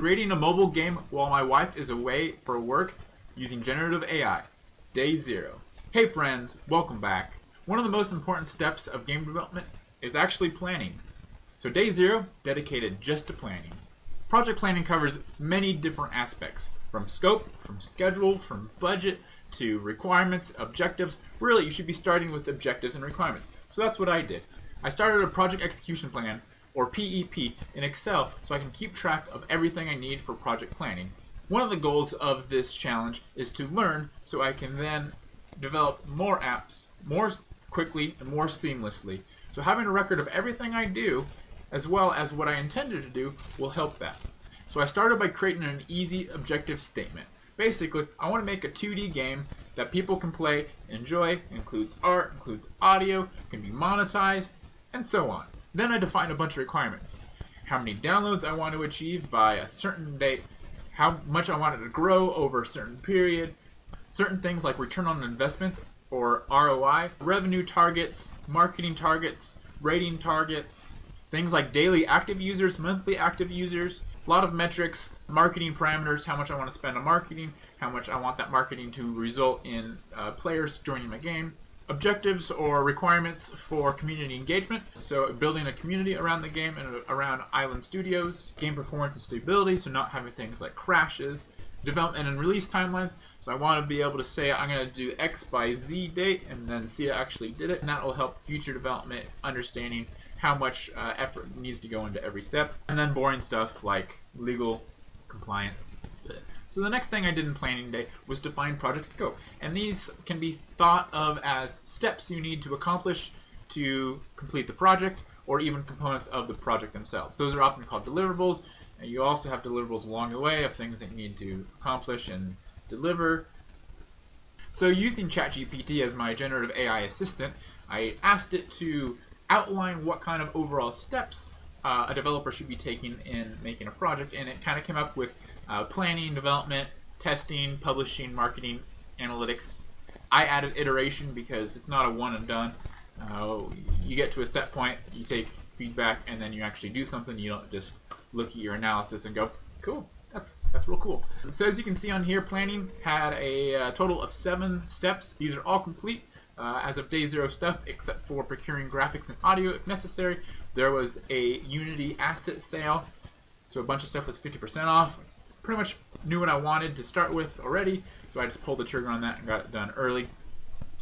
Creating a mobile game while my wife is away for work using generative AI. Day 0. Hey friends, welcome back. One of the most important steps of game development is actually planning. So day 0, dedicated just to planning. Project planning covers many different aspects, from scope, from schedule, from budget, to requirements, objectives. Really, you should be starting with objectives and requirements. So that's what I did. I started a project execution plan, or PEP, in Excel so I can keep track of everything I need for project planning. One of the goals of this challenge is to learn so I can then develop more apps more quickly and more seamlessly. So having a record of everything I do, as well as what I intended to do, will help that. So I started by creating an easy objective statement. Basically, I want to make a 2D game that people can play, enjoy, includes art, includes audio, can be monetized, and so on. Then I defined a bunch of requirements. How many downloads I want to achieve by a certain date, how much I want it to grow over a certain period, certain things like return on investments or ROI, revenue targets, marketing targets, rating targets, things like daily active users, monthly active users, a lot of metrics, marketing parameters, how much I want to spend on marketing, how much I want that marketing to result in players joining my game, objectives or requirements for community engagement, so building a community around the game and around IslandStudios, game performance and stability, so not having things like crashes, development and release timelines, so I want to be able to say I'm going to do X by Z date and then see I actually did it, and that will help future development understanding how much effort needs to go into every step, and then boring stuff like legal compliance. So the next thing I did in planning day was define project scope, and these can be thought of as steps you need to accomplish to complete the project, or even components of the project themselves. Those are often called deliverables, and you also have deliverables along the way of things that you need to accomplish and deliver. So using ChatGPT as my generative AI assistant, I asked it to outline what kind of overall steps a developer should be taking in making a project, and it kind of came up with planning, development, testing, publishing, marketing, analytics. I added iteration because it's not a one and done. You get to a set point, you take feedback, and then you actually do something. You don't just look at your analysis and go, cool, that's real cool. So as you can see on here, planning had a total of 7 steps. These are all complete as of day 0 stuff, except for procuring graphics and audio if necessary. There was a Unity asset sale, so a bunch of stuff was 50% off. Pretty much knew what I wanted to start with already, so I just pulled the trigger on that and got it done early.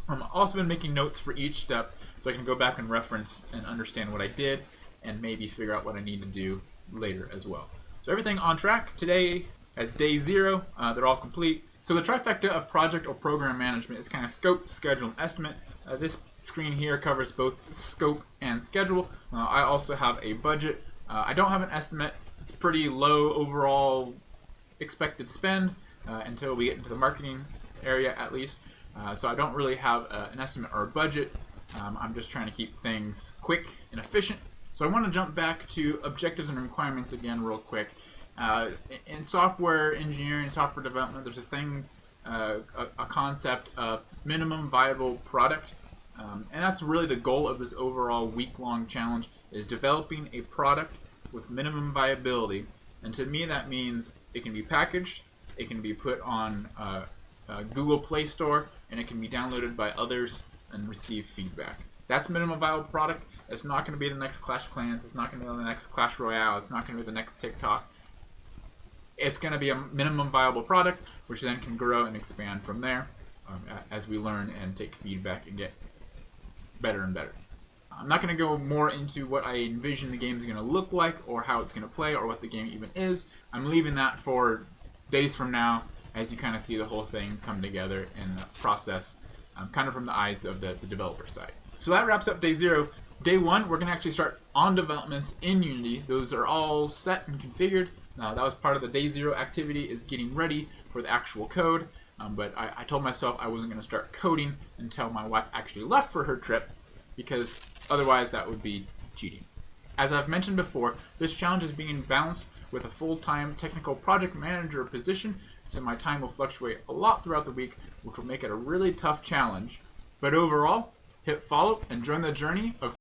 I've also been making notes for each step so I can go back and reference and understand what I did and maybe figure out what I need to do later as well. So everything on track. Today as day 0, they're all complete. So the trifecta of project or program management is kind of scope, schedule, and estimate. This screen here covers both scope and schedule. I also have a budget. I don't have an estimate. It's pretty low overall expected spend until we get into the marketing area at least. So I don't really have an estimate or a budget. I'm just trying to keep things quick and efficient. So I want to jump back to objectives and requirements again real quick. In software engineering, software development, there's this thing, a concept of minimum viable product. And that's really the goal of this overall week-long challenge, is developing a product with minimum viability. And to me that means it can be packaged, it can be put on Google Play Store, and it can be downloaded by others and receive feedback. That's minimum viable product. It's not going to be the next Clash of Clans, it's not going to be the next Clash Royale, it's not going to be the next TikTok. It's going to be a minimum viable product, which then can grow and expand from there as we learn and take feedback and get better and better. I'm not going to go more into what I envision the game is going to look like or how it's going to play or what the game even is. I'm leaving that for days from now as you kind of see the whole thing come together in the process, kind of from the eyes of the developer side. So that wraps up day 0. Day 1, we're going to actually start on developments in Unity. Those are all set and configured. That was part of the day 0 activity, is getting ready for the actual code. But I told myself I wasn't going to start coding until my wife actually left for her trip, because otherwise that would be cheating. As I've mentioned before, this challenge is being balanced with a full-time technical project manager position, so my time will fluctuate a lot throughout the week, which will make it a really tough challenge. But overall, hit follow and join the journey of